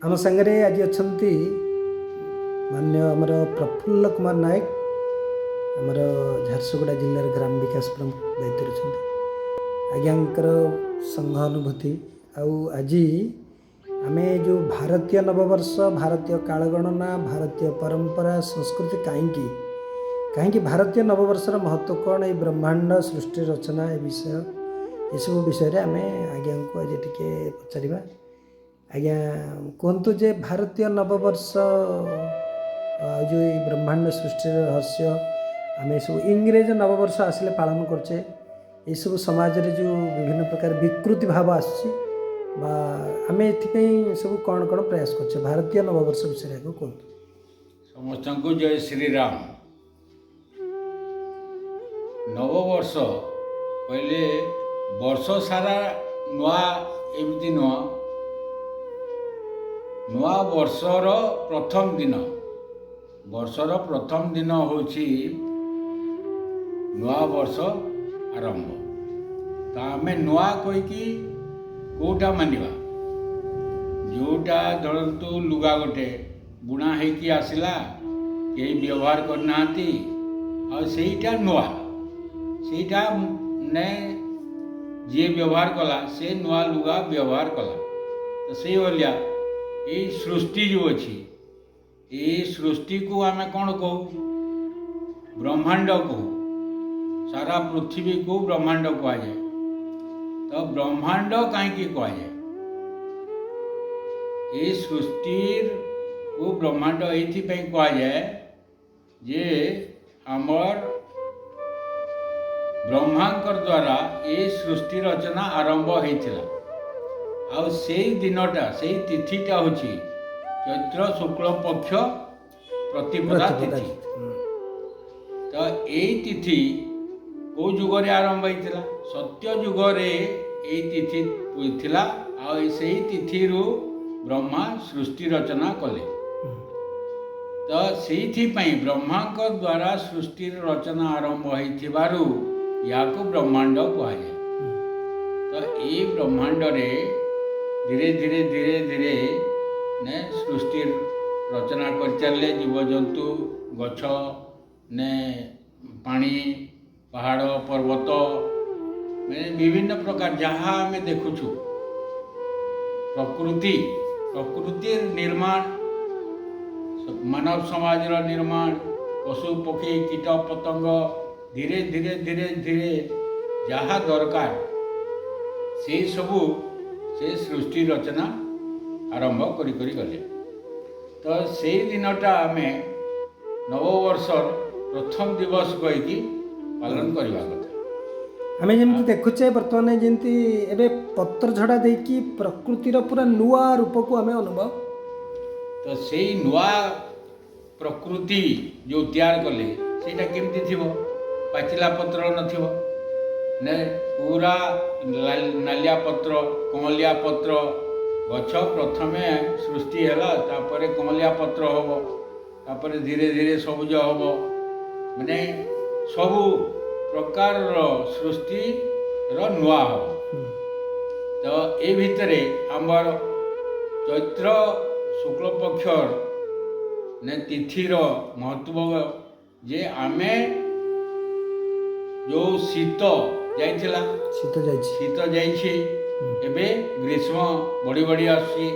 आम सांगे आज अच्छा मान्य आमर प्रफुल्ल कुमार नायक आमर झारसुगुड़ा जिलार ग्राम विकास प्रमुख दायित्व अच्छा आज्ञाकर संघ अनुभूति आज आम जो भारतीय नववर्ष भारतीय कालगणना भारतीय परंपरा संस्कृति कहीं कहीं भारतीय नववर्षर महत्व कौन ये ब्रह्मांड सृष्टि रचना ए विषय ये सब विषय आम आज्ञा को आज टे पचार आज्ञा कहतु जे भारतीय नववर्ष जो ये ब्रह्मांड सृष्टि रहस्य आम सब इंग्रेज नववर्ष आसिले पालन करचे ये सब समाज रे जो विभिन्न प्रकार विकृति भाव आम एथि सब कौन कौन प्रयास करचे भारतीय नववर्ष विषय को कहतु। समस्त को जय श्री राम। नववर्ष कहले वर्ष सारा नुआ एमती नुआ नुआ वर्षर प्रथम दिन वर्षर प्रथम दिन होची नुआ वर्ष आरंभ। तो आम नुआ कहीकि कोटा मानिबा जोटा धरतु लुगा गोटे बुणा होगी आसला कहीं व्यवहार करना आईटा नुआ सेटा ने जी व्यवहार कला से नुआ लुगा व्यवहार कला। तो से भाया ये सृष्टि जो अच्छी ये सृष्टि को आम कौन कहू ब्रह्मांड कहू सारा पृथ्वी को ब्रह्मांड कहुए। तो ब्रह्मांड कहीं कहुए ये सृष्टि को ब्रह्मांड ये कहुए जे आमर ब्रह्मांकर द्वारा ये सृष्टि रचना आरंभ होता आ से दिनटा से तिथिटा हूँ चैत्र शुक्ल पक्ष प्रतिपदा तिथि। तो यही तिथि कौ जुगरे आरंभ होता सत्य जुगरे यही तिथि थिला आ से तिथि ब्रह्मा सृष्टि रचना कले। तो से ब्रह्मांक द्वारा सृष्टि रचना आरंभ हो या ब्रह्मांड कहुए। तो ये ब्रह्मांड रे धीरे धीरे धीरे धीरे ने सृष्टि रचना कर चलले जीवजंतु गछ ने पानी पहाड़ पर्वत मैंने विभिन्न प्रकार जहाँ आम देखुछु प्रकृति प्रकृति निर्माण मानव समाज निर्माण पशु पक्षी कीट पतंग धीरे धीरे धीरे धीरे जहाँ दरकार से सबू से सृष्टि रचना आरंभ करी गले। तो से दिनटा आम नववर्ष प्रथम दिवस कहीकि पालन करवा कथा। आम जमी देखुचे बर्तमान जमी एवं पत्र झड़ा देकी प्रकृतिर पूरा नुआ रूप को आम अनुभव। तो से नुआ प्रकृति जो तैयार कले सेटा केमती थी पाचिला पत्र नथिबो ने पूरा नालिया पत्र कमलिया पत्र गछ प्रथमे सृष्टि है तापर कमलिया पत्र हम तापर धीरे धीरे सबुज हम माने सबु प्रकार सृष्टि नुआ हम। तो ये भितरे आमर चैत्र शुक्ल पक्षर ने तिथिर महत्व जे आमे जो शीत जाइथिला शीत जाइछि एबे ग्रीष्म बढ़ी बढ़ी आसी।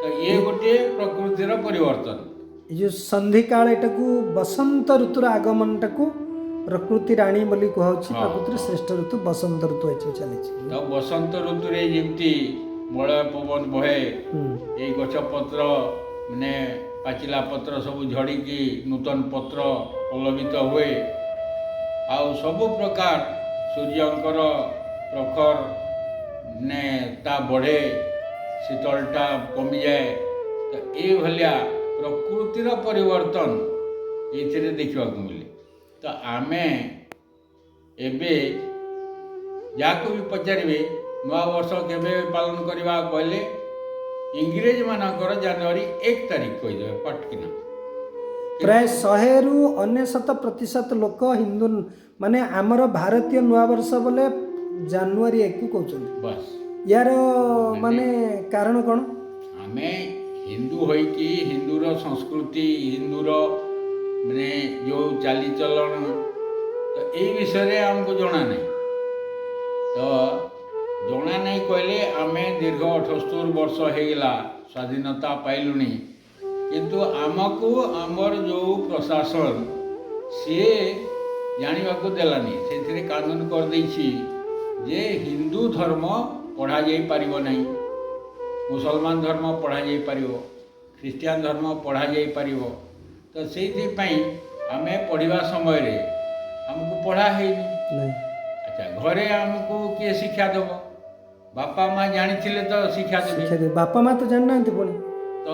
तो ये गोटे प्रकृतिर परिवर्तन ये जो संधि काल एटाकू बसंत ऋतुर आगमन टाकू प्रकृति राणी बोली कहउछि। प्रकृति श्रेष्ठ ऋतु बसंत ऋतु एछि चली। तो बसंत ऋतु रे जेमती मलय पवन बहे ये गछ पत्र माने पाचिला पत्र सब झड़ी की नूतन पत्र पल्लवित हुए आउ सबु प्रकार सूर्यंकर प्रखर ने ता बढ़े शीतलटा कमी जाए। तो ये भाया प्रकृतिर परिवर्तन ये देखा मिले। तो आमे एबे जाको भी पचारे नुआ वर्ष केबे पालन करवा कहले इंग्रेज मानकर जनवरी 1 तारिख कहीदे पटकिना प्राय 100% लोक हिंदू माने आमर भारतीय नुआ वर्ष बोले जनवरी 1 को कहते बस यार माने कारण कौन आमे ହିନ୍ଦୁ ହୋଇକି ହିନ୍ଦୁର ସଂସ୍କୃତି ହିନ୍ଦୁର ମାନେ ଯେଉଁ ଚାଲିଚଳନ ତ ଏଇ ବିଷୟରେ ଆମକୁ ଜଣା ନାହିଁ। ତ ଜଣା ନାହିଁ କହିଲେ ଆମେ ଦୀର୍ଘ 78 ବର୍ଷ ହେଇଗଲା ସ୍ୱାଧୀନତା ପାଇଲୁଣି, କିନ୍ତୁ ଆମକୁ ଆମର ଯେଉଁ ପ୍ରଶାସନ ସିଏ ଜାଣିବାକୁ ଦେଲାନି। ସେଥିରେ କାନୁନ କରିଦେଇଛି ଯେ ହିନ୍ଦୁ ଧର୍ମ ପଢ଼ାଯାଇପାରିବ ନାହିଁ, ମୁସଲମାନ ଧର୍ମ ପଢ଼ାଯାଇପାରିବ, ଖ୍ରୀଷ୍ଟିଆନ ଧର୍ମ ପଢ଼ାଯାଇପାରିବ। ତ ସେଇଥିପାଇଁ ଆମେ ପଢ଼ିବା ସମୟରେ ଆମକୁ ପଢ଼ା ହେଇନି। ନାଇଁ ଆଚ୍ଛା, ଘରେ ଆମକୁ କିଏ ଶିକ୍ଷା ଦେବ? ବାପା ମା ଜାଣିଥିଲେ ତ ଶିକ୍ଷା ଦେବେ। ଶିକ୍ଷା ଦେବେ। ବାପା ମା ତ ଜାଣିନାହାନ୍ତି ପୁଣି ତ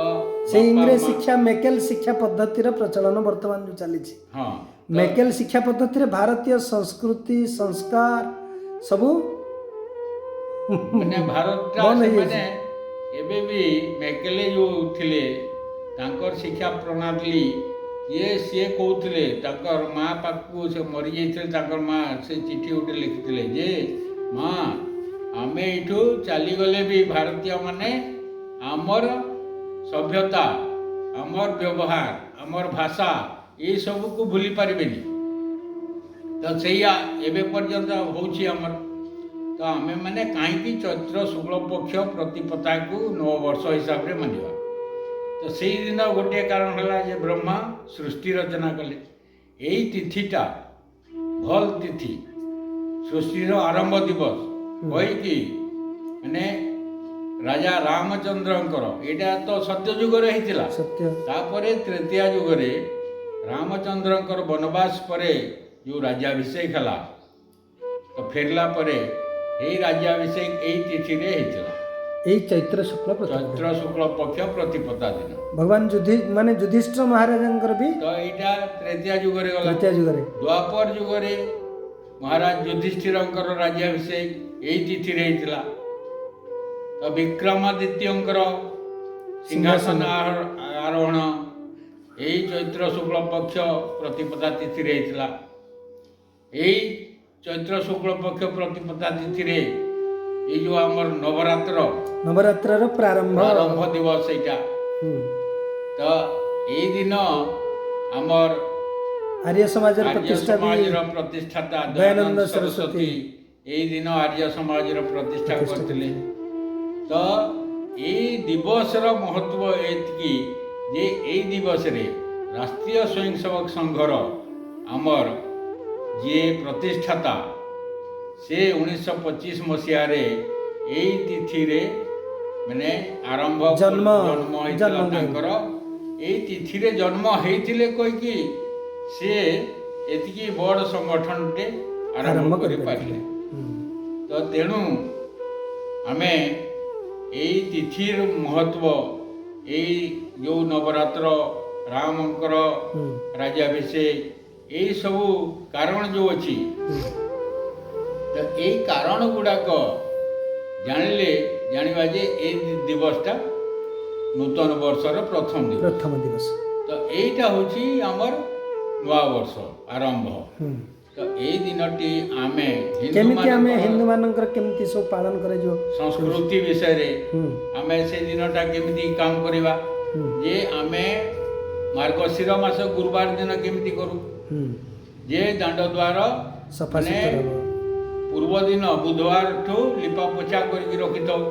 ସେଇ ବାପା ଇଂରେଜ ମା- ଶିକ୍ଷା ମେକେଲ ଶିକ୍ଷା ପଦ୍ଧତିର ପ୍ରଚଳନ ବର୍ତ୍ତମାନ ଯେଉଁ ଚାଲିଛି। ହଁ ମେକେଲ ଶିକ୍ଷା ପଦ୍ଧତିରେ ଭାରତୀୟ ସଂସ୍କୃତି ସଂସ୍କାର ସବୁ ମାନେ ଭାରତଟା ବନ୍ଦ ହେଇଯାଇଛି। ସେମାନେ ଏବେ ବି ମେକେଲେ ଯେଉଁ ଥିଲେ ତାଙ୍କର ଶିକ୍ଷା ପ୍ରଣାଳୀ ସିଏ କହୁଥିଲେ ତାଙ୍କର ମା ପାଖକୁ ସେ ମରିଯାଇଥିଲେ, ତାଙ୍କର ମା ସେ ଚିଠି ଗୋଟେ ଲେଖିଥିଲେ ଯେ ମା ଆମେ ଏଇଠୁ ଚାଲିଗଲେ ବି ଭାରତୀୟମାନେ ଆମର ସଭ୍ୟତା ଆମର ବ୍ୟବହାର ଆମର ଭାଷା ଏସବୁକୁ ଭୁଲି ପାରିବେନି। ତ ସେଇଆ ଏବେ ପର୍ଯ୍ୟନ୍ତ ହେଉଛି ଆମର। ତ ଆମେମାନେ କାହିଁକି ଚୈତ୍ର ଶୁକ୍ଳ ପକ୍ଷ ପ୍ରତିପଦାକୁ ନବବର୍ଷ ହିସାବରେ ମାନିବା? ତ ସେଇଦିନ ଗୋଟିଏ କାରଣ ହେଲା ଯେ ବ୍ରହ୍ମା ସୃଷ୍ଟି ରଚନା କଲେ। ଏଇ ତିଥିଟା ଭଲ ତିଥି, ସୃଷ୍ଟିର ଆରମ୍ଭ ଦିବସ କହିକି ମାନେ ରାଜା ରାମଚନ୍ଦ୍ରଙ୍କର ଏଇଟା ତ ସତ୍ୟ ଯୁଗରେ ହେଇଥିଲା। ସତ୍ୟ ତାପରେ ତ୍ରେତୟା ଯୁଗରେ ରାମଚନ୍ଦ୍ରଙ୍କର ବନବାସ ପରେ ଯେଉଁ ରାଜ୍ୟାଭିଷେକ ହେଲା, ତ ଫେରିଲା ପରେ ଏଇ ରାଜ୍ୟାଭିଷେକ ଏଇ ତିଥିରେ ହେଇଥିଲା, ଏଇ ଚୈତ୍ର ଶୁକ୍ଳ ପ୍ରତିପଦ। ଚୈତ୍ର ଶୁକ୍ଳ ପକ୍ଷ ପ୍ରତିପଦା ଦିନ। ଭଗବାନ ଯୁଧିଷ୍ଠିର ମହାରାଜଙ୍କର ବି ତ ଏଇଟା ତ୍ରେତୟା ଯୁଗରେ ଗଲା। ତୃତୀୟ ଯୁଗରେ ଦ୍ୱାପର ଯୁଗରେ ମହାରାଜ ଯୁଧିଷ୍ଠିରଙ୍କର ରାଜ୍ୟାଭିଷେକ ଏଇ ତିଥିରେ ହେଇଥିଲା। ତ ବିକ୍ରମାଦିତ୍ୟଙ୍କର ସିଂହାସନ ଆରୋହଣ ଏଇ ଚୈତ୍ର ଶୁକ୍ଳ ପକ୍ଷ ପ୍ରତିପଦା ତିଥିରେ ହେଇଥିଲା। ଏଇ ଚୈତ୍ର ଶୁକ୍ଳ ପକ୍ଷ ପ୍ରତିପଦା ତିଥିରେ ଏଇ ଯେଉଁ ଆମର ନବରାତ୍ରର ପ୍ରାରମ୍ଭ ଦିବସ ସେଇଟା। ହୁଁ। ତ ଏଇ ଦିନ ଆମର ଆର୍ଯ୍ୟ ସମାଜର ଆର୍ଯ୍ୟ ପ୍ରତିଷ୍ଠା ବି ସମାଜର ପ୍ରତିଷ୍ଠାତା ଦୟାନନ୍ଦ ଦୟାନନ୍ଦ ସରସ୍ୱତୀ ସରସ୍ୱତୀ ଏଇ ଦିନ ଆର୍ଯ୍ୟ ସମାଜର ପ୍ରତିଷ୍ଠା କରିଥିଲେ। ତ ଏଇ ଦିବସର ମହତ୍ଵ ଏତିକି ଯେ ଏଇ ଦିବସରେ ରାଷ୍ଟ୍ରୀୟ ସ୍ୱୟଂସେବକ ସଂଘର ଆମର ଯିଏ ପ୍ରତିଷ୍ଠାତା ସେ 1925 ମସିହାରେ ଏଇ ତିଥିରେ ମାନେ ଜନ୍ମ ହେଇଥିଲା ତାଙ୍କର। ଏଇ ତିଥିରେ ଜନ୍ମ ହେଇଥିଲେ କହିକି ସିଏ ଏତିକି ବଡ଼ ସଂଗଠନଟେ ଆରମ୍ଭ କରିପାରିଲେ। ତ ତେଣୁ ଆମେ ଏଇ ତିଥିର ମହତ୍ଵ ଏଇ ଯେଉଁ ନବରାତ୍ର ରାମଙ୍କର ରାଜ୍ୟାଭିଷେକ ଏଇ ସବୁ କାରଣ ଯେଉଁ ଅଛି, ତ ଏଇ କାରଣ ଗୁଡ଼ାକ ଜାଣିବା ଯେ ଏଇ ଦିବସଟା ନୂତନ ବର୍ଷର ପ୍ରଥମ ଦିବସ। ତ ଏଇଟା ହେଉଛି ଆମର ନୂଆ ବର୍ଷ ଆରମ୍ଭ। ତ ଏଇ ଦିନଟି ଆମେ ହିନ୍ଦୁମାନଙ୍କର କେମିତି ସବୁ ପାଳନ କରାଯିବ ସଂସ୍କୃତି ବିଷୟରେ ଆମେ ସେ ଦିନଟା କେମିତି କାମ କରିବା ଯେ ଆମେ ମାର୍ଗଶିର ମାସ ଗୁରୁବାର ଦିନ କେମିତି କରୁ ଯେ ଦାଣ୍ଡ ଦ୍ୱାର ପୂର୍ବ ଦିନ ବୁଧବାରଠୁ ଲିପା ପୋଛା କରିକି ରଖିଥାଉ।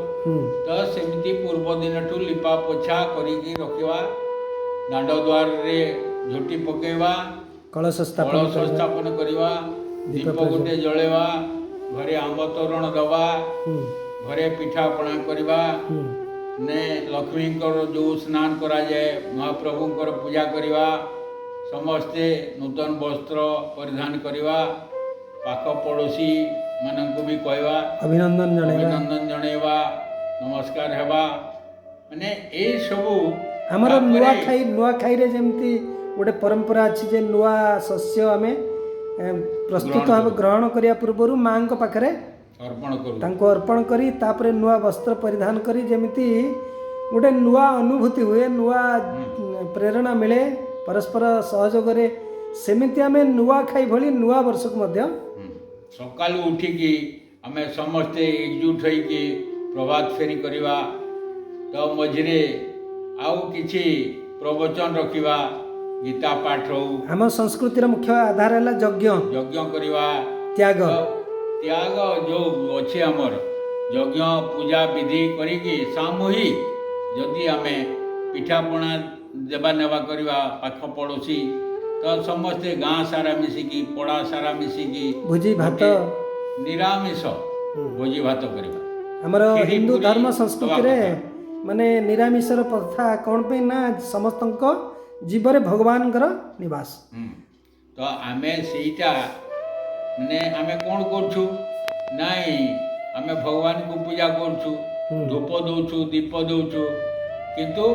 ତ ସେମିତି ପୂର୍ବ ଦିନଠୁ ଲିପା ପୋଛା କରିକି ରଖିବା, ଦାଣ୍ଡ ଦ୍ୱାରରେ ଝୋଟି ପକେଇବା, କଳସ ସ୍ଥାପନ କରିବା, ଦୀପ ଗୋଟେ ଜଳେଇବା, ଘରେ ଆମ୍ବ ତୋରଣ ଦେବା, ଘରେ ପିଠାପଣା କରିବା, ଲକ୍ଷ୍ମୀଙ୍କର ଯେଉଁ ସ୍ନାନ କରାଯାଏ, ମହାପ୍ରଭୁଙ୍କର ପୂଜା କରିବା, ସମସ୍ତେ ନୂତନ ବସ୍ତ୍ର ପରିଧାନ କରିବା, ପାଖ ପଡ଼ୋଶୀ ମାନଙ୍କୁ ବି କହିବା, ଅଭିନନ୍ଦନ ଜଣେଇବା, ନମସ୍କାର ହେବା, ମାନେ ଏଇସବୁ ଆମର ନୂଆଖାଇରେ ଯେମିତି ଗୋଟେ ପରମ୍ପରା ଅଛି ଯେ ନୂଆ ଶସ୍ୟ ଆମେ ପ୍ରସ୍ତୁତ ଭାବେ ଗ୍ରହଣ କରିବା ପୂର୍ବରୁ ମାଙ୍କ ପାଖରେ ତାଙ୍କୁ ଅର୍ପଣ କରି ତାପରେ ନୂଆ ବସ୍ତ୍ର ପରିଧାନ କରି ଯେମିତି ଗୋଟେ ନୂଆ ଅନୁଭୂତି ହୁଏ, ନୂଆ ପ୍ରେରଣା ମିଳେ ପରସ୍ପର ସହଯୋଗରେ, ସେମିତି ଆମେ ନୂଆଖାଇ ଭଳି ନୂଆ ବର୍ଷକୁ ମଧ୍ୟ ସକାଳୁ ଉଠିକି ଆମେ ସମସ୍ତେ ଏକଜୁଟ ହୋଇକି ପ୍ରଭାତ ଫେରି କରିବା। ତ ମଝିରେ ଆଉ କିଛି ପ୍ରବଚନ ରଖିବା, ଗୀତା ପାଠ ହଉ, ଆମ ସଂସ୍କୃତିର ମୁଖ୍ୟ ଆଧାର ହେଲା ଯଜ୍ଞ ଯଜ୍ଞ କରିବା, ତ୍ୟାଗ। ତ ତ୍ୟାଗ ଯେଉଁ ଅଛି ଆମର ଯଜ୍ଞ ପୂଜା ବିଧି କରିକି ସାମୂହିକ ଯଦି ଆମେ ପିଠାପଣା ଦେବା ନେବା କରିବା ପାଖ ପଡ଼ୋଶୀ, ତ ସମସ୍ତେ ଗାଁ ସାରା ମିଶିକି ପଡ଼ା ସାରା ମିଶିକି ଭୋଜି ଭାତ ଗୋଟେ ନିରାମିଷ ଭୋଜି ଭାତ କରିବା। ଆମର କ୍ଷୀରି ହିନ୍ଦୁ ପୁରୀ ଧର୍ମ ଦବା ସଂସ୍କୃତିରେ କଥା। ମାନେ ନିରାମିଷର ପ୍ରଥା କ'ଣ ପାଇଁ ନା ସମସ୍ତଙ୍କ ଜୀବରେ ଭଗବାନଙ୍କର ନିବାସ। ତ ଆମେ ସେଇଟା ମାନେ ଆମେ କ'ଣ କରୁଛୁ, ନାଇଁ ଆମେ ଭଗବାନଙ୍କୁ ପୂଜା କରୁଛୁ, ଧୂପ ଦେଉଛୁ, ଦୀପ ଦେଉଛୁ, କିନ୍ତୁ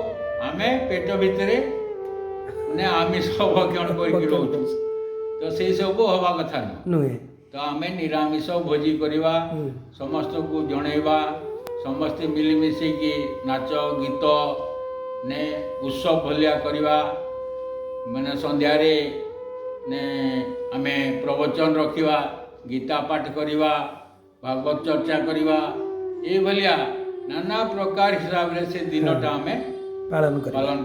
ଆମେ ପେଟ ଭିତରେ ମାନେ ଆମିଷ ଭକ୍ଷଣ କରିକି ରହୁଛୁ। ତ ସେଇ ସବୁ ହେବା କଥା ନୁହଁ। ନୁହେଁ। ତ ଆମେ ନିରାମିଷ ଭୋଜି କରିବା, ସମସ୍ତଙ୍କୁ ଜଣେଇବା, ସମସ୍ତେ ମିଳିମିଶିକି ନାଚ ଗୀତ ନେ ଉତ୍ସବ ଭଳିଆ କରିବା। ମାନେ ସନ୍ଧ୍ୟାରେ ଆମେ ପ୍ରବଚନ ରଖିବା, ଗୀତା ପାଠ କରିବା, ଭାଗବତ ଚର୍ଚ୍ଚା କରିବା, ଏଇଭଳିଆ ନାନା ପ୍ରକାର ହିସାବରେ ସେ ଦିନଟା ଆମେ ପାଳନ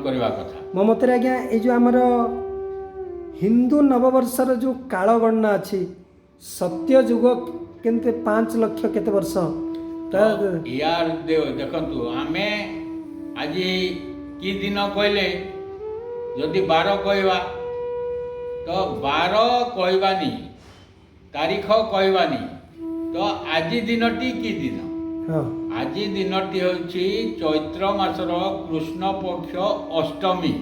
କରିବା କଥା। ମୋ ମତରେ ଆଜ୍ଞା ଏଇ ଯେଉଁ ଆମର ହିନ୍ଦୁ ନବବର୍ଷର ଯେଉଁ କାଳ ଗଣନା ଅଛି, ସତ୍ୟ ଯୁଗ କେତେ 5 ଲକ୍ଷ କେତେ ବର୍ଷ ୟାର ଦେଖନ୍ତୁ, ଆମେ ଆଜି କି ଦିନ କହିଲେ ଯଦି 12 କହିବା ତ 12 କହିବାନି, ତାରିଖ କହିବାନି, ତ ଆଜି ଦିନଟି କି ଦିନ? ଆଜି ଦିନଟି ହେଉଛି ଚୈତ୍ର ମାସର କୃଷ୍ଣ ପକ୍ଷ ଅଷ୍ଟମୀ।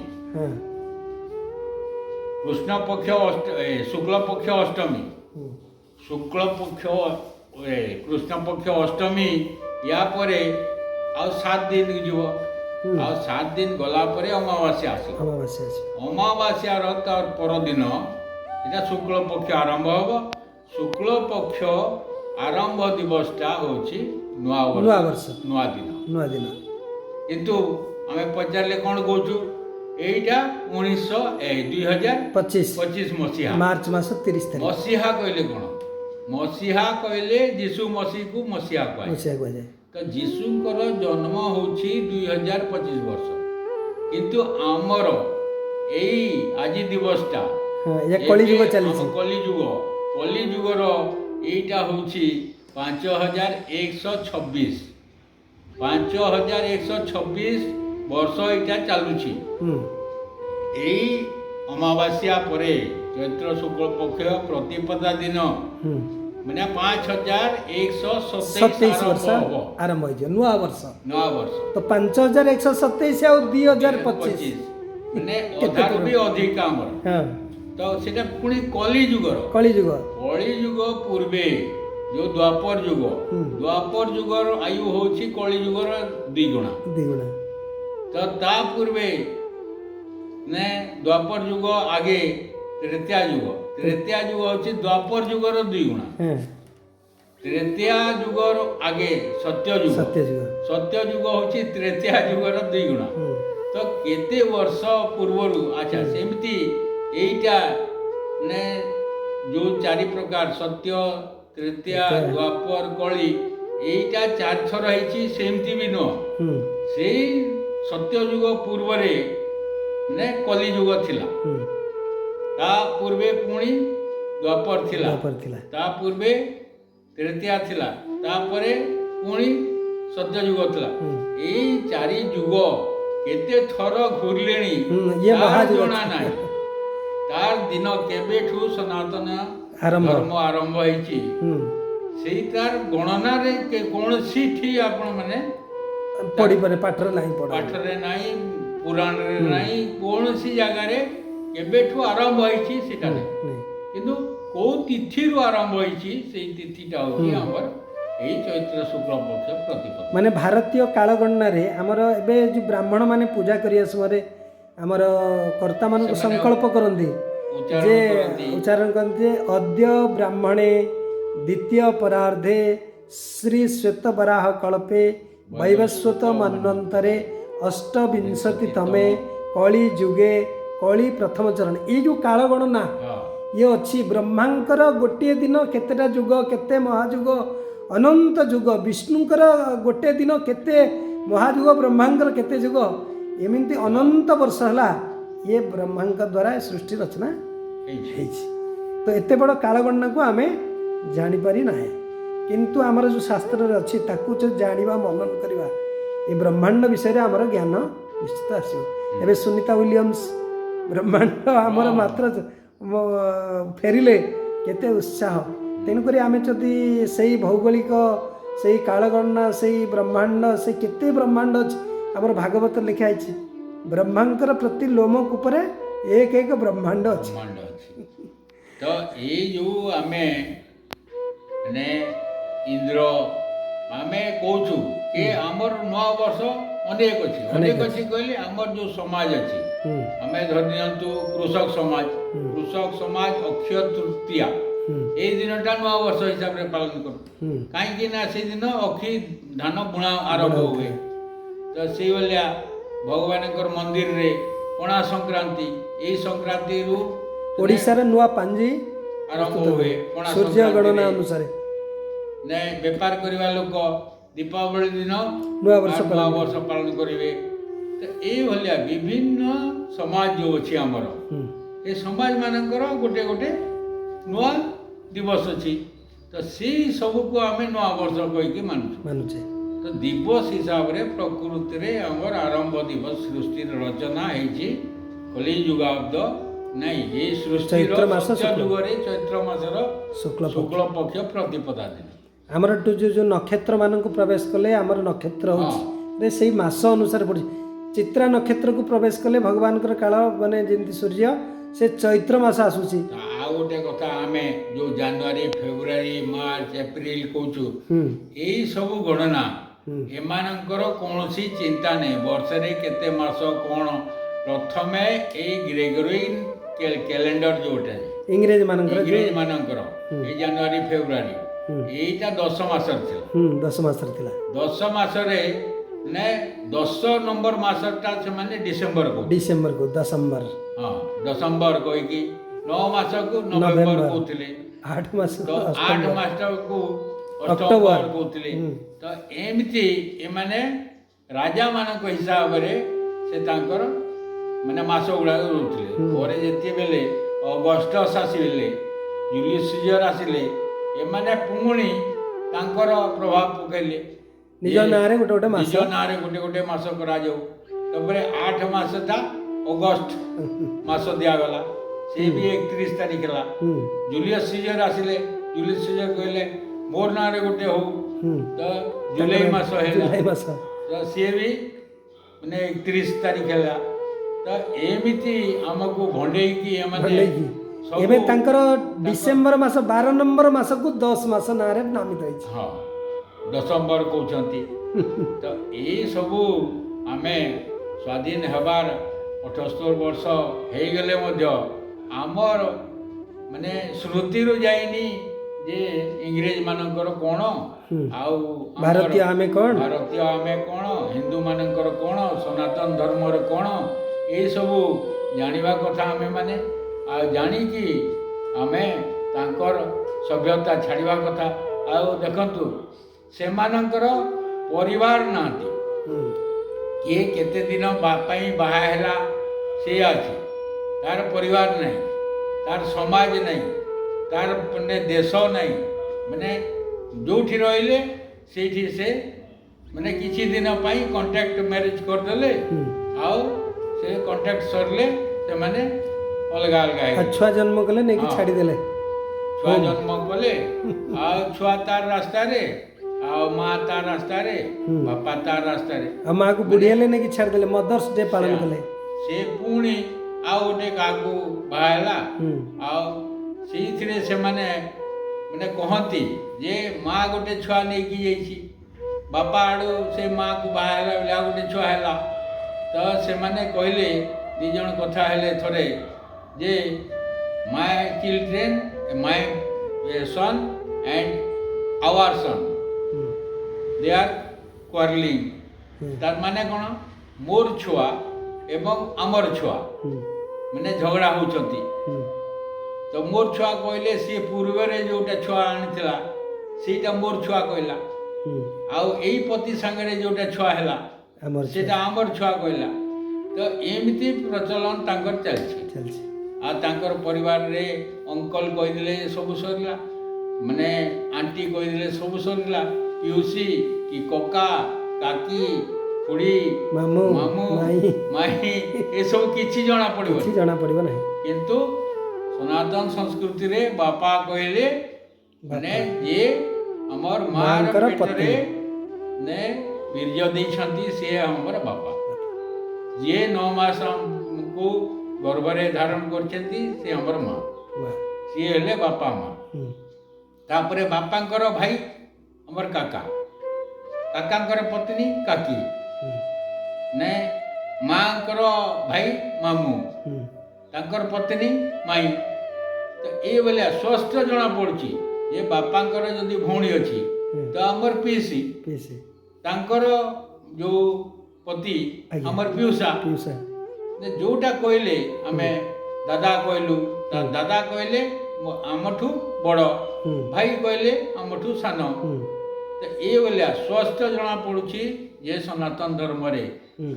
କୃଷ୍ଣ ପକ୍ଷ ଶୁକ୍ଳ ପକ୍ଷ ଅଷ୍ଟମୀ, ଶୁକ୍ଳ ପକ୍ଷ କୃଷ୍ଣ ପକ୍ଷ ଅଷ୍ଟମୀ। ୟା ପରେ ଆଉ 7 ଦିନ ଯିବ, ଆଉ 7 ଦିନ ଗଲା ପରେ ଅମାବାସ୍ୟା ଆସିବ। ଅମାବାସ୍ୟାର ତାର ପରଦିନ এটা শুক্ল পক্ষ আরম্ভ হব। শুক্ল পক্ষ আরম্ভ দিবসটা হচ্ছে নূয়া দিন। কিন্তু আমি পচারে কোণ কৌছু, এইটা 2025 মସିହା ମାର୍ଚ୍ଚ ମାସ 30 ତାରିଖ। ମସିହା କହିଲେ କ'ଣ? ମସିହା କହିଲେ ଯୀଶୁ ମସିହକୁ ମସିହା କୁହାଯାଏ। ତ ଯୀଶୁଙ୍କର ଜନ୍ମ ହେଉଛି 2025 ବର୍ଷ, କିନ୍ତୁ ଆମର ଏଇ ଆଜି ଦିବସଟା କଲିଯୁଗର এইটা হচ্ছে 5126 ବର୍ଷ এইটা ଚାଲୁଛି। এই অমাবাস্যা পরে চৈত্র শুক্ল পক্ষ প্রতিপদা দিন মানে 5127 ଆରମ୍ଭ ହେଇଯିବ ନୂଆ ବର୍ଷ। ତ 5127 ଆଉ 2025 ମାନେ ଅଧାରୁ ବି ଅଧିକା ଆମର। ତ ସେଟା ପୁଣି କଳିଯୁଗ ପୂର୍ବେ ଯୋଉ ଦ୍ୱାପର ଯୁଗର ଆୟୁ ହଉଛି କଳିଯୁଗର 2 ଗୁଣା। ତ ତା ପୂର୍ବେ ଦ୍ୱାପର ଯୁଗ ଆଗେ ତ୍ରେତୟା ଯୁଗ ହଉଛି ଦ୍ୱାପର ଯୁଗର 2 ଗୁଣା। ତ୍ରେତୟା ଯୁଗର ଆଗେ ସତ୍ୟ ଯୁଗ ହଉଛି ତ୍ରେତୟା ଯୁଗର 2 ଗୁଣା। ତ କେତେ ବର୍ଷ ପୂର୍ବରୁ, ଆଚ୍ଛା ସେମିତି এইটা ଯୋଉ 4 ପ୍ରକାର ସତ୍ୟ, ତ୍ରେତୟା, ଦ୍ୱାପର, କଳି, এইটা 4 ଥର ହେଇଛି, ସେମିତି ବି ନୁହଁ। ସେଇ ସତ୍ୟ ଯୁଗ ପୂର୍ବରେ କଲିଯୁଗ ଥିଲା, ତା ପୂର୍ବେ ପୁଣି ଦ୍ୱାପର ଥିଲା, ତା ପୂର୍ବେ ତ୍ରେତୟା ଥିଲା, ତାପରେ ପୁଣି ସତ୍ୟ ଯୁଗ ଥିଲା। ଏଇ 4 ଯୁଗ କେତେ ଥର ଘୁରିଲେଣି ଜଣା ନାହିଁ। ତାର ଦିନ କେବେଠୁ ସନାତନ ଧର୍ମ ଆରମ୍ଭ ହେଇଛି, ସେଇ ତାର ଗଣନାରେ କୌଣସିଠି ଆପଣ ମାନେ ପାଠରେ ନାହିଁ, ପୁରାଣରେ ନାହିଁ, କୌଣସି ଜାଗାରେ କେବେଠୁ ଆରମ୍ଭ ହେଇଛି ସେଟା ନାହିଁ। କିନ୍ତୁ କୋଉ ତିଥିରୁ ଆରମ୍ଭ ହେଇଛି, ସେଇ ତିଥିଟା ହଉଛି ଆମର ଏଇ ଚୈତ୍ର ଶୁକ୍ଳ ପକ୍ଷ ପ୍ରତିପଦ। ମାନେ ଭାରତୀୟ କାଳଗଣନାରେ ଆମର ଏବେ ଯୋଉ ବ୍ରାହ୍ମଣ ମାନେ ପୂଜା କରିବା ସମୟରେ ଆମର କର୍ତ୍ତା ମାନଙ୍କୁ ସଂକଳ୍ପ କରନ୍ତି, ଯେ ଉଚ୍ଚାରଣ କରନ୍ତି, ଅଦ୍ୟ ବ୍ରାହ୍ମଣେ ଦ୍ୱିତୀୟ ପରାର୍ଦ୍ଧେ ଶ୍ରୀ ଶ୍ୱେତ ବରାହ କଳ୍ପେ ବୈବସ୍ୱତ ମନ୍ୱନ୍ତରେ ଅଷ୍ଟବିଂଶତିତମେ କଳି ଯୁଗେ କଳି ପ୍ରଥମ ଚରଣ। ଏଇ ଯେଉଁ କାଳ ଗଣନା ଇଏ ଅଛି, ବ୍ରହ୍ମାଙ୍କର ଗୋଟିଏ ଦିନ କେତେଟା ଯୁଗ, କେତେ ମହାଯୁଗ, ଅନନ୍ତ ଯୁଗ। ବିଷ୍ଣୁଙ୍କର ଗୋଟିଏ ଦିନ କେତେ ମହାଯୁଗ, ବ୍ରହ୍ମାଙ୍କର କେତେ ଯୁଗ, ଏମିତି ଅନନ୍ତ ବର୍ଷ ହେଲା ଇଏ ବ୍ରହ୍ମାଙ୍କ ଦ୍ୱାରା ସୃଷ୍ଟି ରଚନା ହେଇଛି। ହେଇଛି। ତ ଏତେ ବଡ଼ କାଳଗଣନାକୁ ଆମେ ଜାଣିପାରି ନାହିଁ, କିନ୍ତୁ ଆମର ଯେଉଁ ଶାସ୍ତ୍ରରେ ଅଛି ତାକୁ ଯଦି ଜାଣିବା ମନନ କରିବା ଏ ବ୍ରହ୍ମାଣ୍ଡ ବିଷୟରେ ଆମର ଜ୍ଞାନ ନିଶ୍ଚିତ ଆସିବ। ଏବେ ସୁନିତା ୱିଲିୟମ୍ସ ବ୍ରହ୍ମାଣ୍ଡ ଆମର ମାତ୍ର ଫେରିଲେ କେତେ ଉତ୍ସାହ। ତେଣୁକରି ଆମେ ଯଦି ସେଇ ଭୌଗୋଳିକ ସେଇ କାଳଗଣନା ସେଇ ବ୍ରହ୍ମାଣ୍ଡ ସେଇ କେତେ ବ୍ରହ୍ମାଣ୍ଡ ଅଛି ଆମର ଭାଗବତ ଲେଖା ହେଇଛି, ବ୍ରହ୍ମାଙ୍କର ପ୍ରତି ଲୋମକୂପରେ ଏକ ଏକ ବ୍ରହ୍ମାଣ୍ଡ ଅଛି। ବ୍ରହ୍ମାଣ୍ଡ ଅଛି। ତ ଏଇ ଯେଉଁ ଆମେ ମାନେ ଇନ୍ଦ୍ର ଆମେ କହୁଛୁ କି ଆମର ନୂଆ ବର୍ଷ ଅନେକ ଅଛି। ଅନେକ ଅଛି କହିଲେ ଆମର ଯେଉଁ ସମାଜ ଅଛି, ଆମେ ଧରି ନିଅନ୍ତୁ କୃଷକ ସମାଜ, କୃଷକ ସମାଜ ଅକ୍ଷୟ ତୃତୀୟା ଏଇ ଦିନଟା ନୂଆ ବର୍ଷ ହିସାବରେ ପାଳନ କରୁ। କାହିଁକି ନା ସେଦିନ ଅକ୍ଷି ଧାନ ବୁଣା ଆରମ୍ଭ ହୁଏ। ତ ସେଇଭଳିଆ ଭଗବାନଙ୍କର ମନ୍ଦିରରେ ପଣା ସଂକ୍ରାନ୍ତି, ଏଇ ସଂକ୍ରାନ୍ତିରୁ ଓଡ଼ିଶାର ନୂଆ ପାଞ୍ଜି ଆରମ୍ଭ ହୁଏ। ପଣା ସୂର୍ଯ୍ୟ ଗଣନା ସଂକ୍ରାନ୍ତିରେ ଅନୁସାରେ ବେପାର କରିବା ଲୋକ ଦୀପାବଳି ଦିନ ନୂଆ ବର୍ଷ ପାଳନ କରିବେ। ତ ଏଇଭଳିଆ ବିଭିନ୍ନ ସମାଜ ଯେଉଁ ଅଛି ଆମର, ଏ ସମାଜ ମାନଙ୍କର ଗୋଟେ ଗୋଟେ ନୂଆ ଦିବସ ଅଛି। ତ ସେଇ ସବୁକୁ ଆମେ ନୂଆ ବର୍ଷ କହିକି ମାନୁଛେ। ତ ଦିବସ ହିସାବରେ ପ୍ରକୃତିରେ ଆମର ଆରମ୍ଭ ଦିବସ ସୃଷ୍ଟିର ରଚନା ହେଇଛି କଲି ଯୁଗାବ୍ଦ ନାଇଁ, ଏଇ ସୃଷ୍ଟିର ଯୁଗରେ ଚୈତ୍ର ମାସର ଶୁକ୍ଳ ପକ୍ଷ ପ୍ରତିପଦା ଦିନ ଆମର ଯେଉଁ ନକ୍ଷତ୍ର ମାନଙ୍କୁ ପ୍ରବେଶ କଲେ ଆମର ନକ୍ଷତ୍ର ହେଉଛି ସେଇ ମାସ ଅନୁସାରେ ପଡ଼ୁଛି। ଚିତ୍ରା ନକ୍ଷତ୍ରକୁ ପ୍ରବେଶ କଲେ ଭଗବାନଙ୍କର କାଳ ମାନେ ଯେମିତି ସୂର୍ଯ୍ୟ ସେ ଚୈତ୍ର ମାସ ଆସୁଛି। ଆଉ ଗୋଟେ କଥା, ଆମେ ଯେଉଁ ଜାନୁଆରୀ ଫେବୃଆରୀ ମାର୍ଚ୍ଚ ଏପ୍ରିଲ କହୁଛୁ, ଏଇ ସବୁ ଗଣନା ଏମାନଙ୍କର କୌଣସି ଚିନ୍ତା ନାହିଁ। ବର୍ଷରେ କେତେ ମାସ କ'ଣ, ପ୍ରଥମେ ଏଇ ଗ୍ରେଗୋରିଆନ କ୍ୟାଲେଣ୍ଡର ଯେଉଁଟା ଇଂରେଜ ମାନଙ୍କର ଏଇ ଜାନୁଆରୀ ଫେବୃଆରୀ ଏଇଟା 10 ମାସରେ ଥିଲା। 10 ମାସରେ ଥିଲା। 10 ମାସରେ ମାନେ 10 ନମ୍ବର ମାସଟା ସେମାନେ ଡିସେମ୍ବର ଡିସେମ୍ବର ହଁ ଡିସେମ୍ବର କହିକି 9 ମାସକୁ ନଭେମ୍ବର କହୁଥିଲେ, 8 ମାସ 8 ମାସକୁ ଅକ୍ଟୋବର କହୁଥିଲେ। ତ ଏମିତି ଏମାନେ ରାଜାମାନଙ୍କ ହିସାବରେ ସେ ତାଙ୍କର ମାନେ ମାସ ଗୁଡ଼ାକ ରହୁଥିଲେ। ପରେ ଯେତେବେଳେ ଅଗଷ୍ଟସ ଆସିଲେ, ଜୁଲିୟସ୍ ସିଜର ଆସିଲେ, ଏମାନେ ପୁଣି ତାଙ୍କର ପ୍ରଭାବ ପକାଇଲେ। ନିଜ ନାଁରେ ଗୋଟେ ମାସ କରାଯାଉ। ତାପରେ 8 ମାସଟା ଅଗଷ୍ଟ ମାସ ଦିଆଗଲା, ସେ ବି 31 ତାରିଖ ହେଲା। ଜୁଲିୟସ୍ ସିଜର ଆସିଲେ, ଜୁଲିୟସ୍ ସିଜର କହିଲେ ମୋର ନାଁରେ ଗୋଟେ ହଉ, ତ ଜୁଲାଇ ମାସ ହେଲା, ତ ସିଏ ବି ମାନେ 31 ତାରିଖ ହେଲା। ତ ଏମିତି ଆମକୁ ଭଣ୍ଡେଇକି ଏବେ ତାଙ୍କର ଡିସେମ୍ବର ମାସ 12 ନମ୍ବର ମାସକୁ 10 ମାସ ନାଁରେ ନାମିତ ହେଇଛି। ହଁ ଡିସେମ୍ବର କହୁଛନ୍ତି। ତ ଏଇ ସବୁ ଆମେ ସ୍ୱାଧୀନ ହେବାର 78 ବର୍ଷ ହେଇଗଲେ ମଧ୍ୟ ଆମର ମାନେ ସ୍ମୃତିରୁ ଯାଇନି ଯେ ଇଂରେଜ ମାନଙ୍କର କ'ଣ ଆଉ ଭାରତୀୟ ଆମେ କ'ଣ, ହିନ୍ଦୁ ମାନଙ୍କର କ'ଣ, ସନାତନ ଧର୍ମର କ'ଣ, ଏଇସବୁ ଜାଣିବା କଥା ଆମେମାନେ। ଆଉ ଜାଣିକି ଆମେ ତାଙ୍କର ସଭ୍ୟତା ଛାଡ଼ିବା କଥା। ଆଉ ଦେଖନ୍ତୁ ସେମାନଙ୍କର ପରିବାର ନାହାନ୍ତି, କିଏ କେତେ ଦିନ ପାଇଁ ବାହା ହେଲା ସେ ଅଛି, ତାର ପରିବାର ନାହିଁ, ତାର ସମାଜ ନାହିଁ, ତାର ମାନେ ଦେଶ ନାହିଁ। ମାନେ ଯେଉଁଠି ରହିଲେ ସେଇଠି ସେ ମାନେ କିଛି ଦିନ ପାଇଁ କଣ୍ଟ୍ରାକ୍ଟ ମ୍ୟାରେଜ କରିଦେଲେ, ଆଉ ସେ କଣ୍ଟ୍ରାକ୍ଟ ସରିଲେ ସେମାନେ ଅଲଗା ଛୁଆ ଜନ୍ମ କଲେ ନେଇକି ଛାଡ଼ିଦେଲେ। ଛୁଆ ଜନ୍ମ କଲେ ଆଉ ଛୁଆ ତାର ରାସ୍ତାରେ, ଆଉ ମା ତାର ରାସ୍ତାରେ, ବାପା ତାର ରାସ୍ତାରେ, ଆଉ ମାଆକୁ ବୁଢ଼ୀ ହେଲେ ନେଇକି ଛାଡ଼ିଦେଲେ, ମଦର୍ସ ଡେ ପାଳନ କଲେ। ସେ ପୁଣି ଆଉ ଗୋଟେ କାହାକୁ ବାହା ହେଲା। ଆଉ ସେଇଥିରେ ସେମାନେ ମାନେ କହନ୍ତି ଯେ ମା ଗୋଟେ ଛୁଆ ନେଇକି ଯାଇଛି, ବାପା ଆଡ଼ୁ ସେ ମାଆକୁ ବାହା ହେଲା ବେଳେ ଆଉ ଗୋଟେ ଛୁଆ ହେଲା। ତ ସେମାନେ କହିଲେ, 2 ଜଣ କଥା ହେଲେ ଥରେ ଯେ my children, my son and our son they are quarrelling. ତାର ମାନେ କ'ଣ, ମୋର ଛୁଆ ଏବଂ ଆମର ଛୁଆ ମାନେ ଝଗଡ଼ା ହେଉଛନ୍ତି। ତ ମୋର ଛୁଆ କହିଲେ ସିଏ ପୂର୍ବରେ ଯେଉଁଟା ଛୁଆ ଆଣିଥିଲା ସେଇଟା ମୋର ଛୁଆ କହିଲା, ଆଉ ଏଇ ପତି ସାଙ୍ଗରେ ଯେଉଁଟା ଛୁଆ ହେଲା ସେଇଟା ଆମର ଛୁଆ କହିଲା। ତ ଏମିତି ପ୍ରଚଳନ ତାଙ୍କର ଚାଲିଛି। ଚାଲିଛି। ଆଉ ତାଙ୍କର ପରିବାରରେ ଅଙ୍କଲ କହିଦେଲେ ସବୁ ସରିଲା, ମାନେ ଆଣ୍ଟି କହିଦେଲେ ସବୁ ସରିଲା, ପିଉସୀ କି କକା କାକି ଖୁଡ଼ି ମାମୁଁ ମାମୁଁ ମାଇଁ ମାଇଁ ଏସବୁ କିଛି ଜଣା ପଡ଼ିବନି। କିଛି ଜଣା ପଡ଼ିବ ନାହିଁ। କିନ୍ତୁ ସନାତନ ସଂସ୍କୃତିରେ ବାପା କହିଲେ ମାନେ ଯିଏ ଆମର ମାର ମାଙ୍କର ପେଟରେ ପତ୍ନୀ। ନେ ବୀର୍ଯ୍ୟ ଦେଇଛନ୍ତି ସିଏ ଆମର ବାପା। ଯିଏ 9 ମାସ ଆମକୁ ଗର୍ଭରେ ଧାରଣ କରିଛନ୍ତି ସେ ଆମର ମା, ମା। ସିଏ ହେଲେ ବାପା ମା। ହୁଁ। ତାପରେ ବାପାଙ୍କର ଭାଇ ଆମର କାକା, କାକାଙ୍କର ପତ୍ନୀ କାକି, ହୁଁ। ନେ ମାଙ୍କର ଭାଇ ମାମୁଁ, ହୁଁ। ତାଙ୍କର ପତ୍ନୀ ମାଇଁ। ତ ଏଇଭଳିଆ ସ୍ପଷ୍ଟ ଜଣା ପଡ଼ୁଛି ଯେ ବାପାଙ୍କର ଯଦି ଭଉଣୀ ଅଛି ତ ଆମର ପିଇସି, ପିଇସି। ତାଙ୍କର ଯେଉଁ ପତି ଆଜ୍ଞା। ଆମର ପିଉସା। ପିଉସା। ଯେ ଯେଉଁଟା କହିଲେ ଆମେ ଦାଦା କହିଲୁ, ଦାଦା କହିଲେ ଆମଠୁ ବଡ଼, ହୁଁ। ଭାଇ କହିଲେ ଆମଠୁ ସାନ। ହୁଁ। ତ ଏଇଭଳିଆ ସ୍ପଷ୍ଟ ଜଣା ପଡ଼ୁଛି ଯେ ସନାତନ ଧର୍ମରେ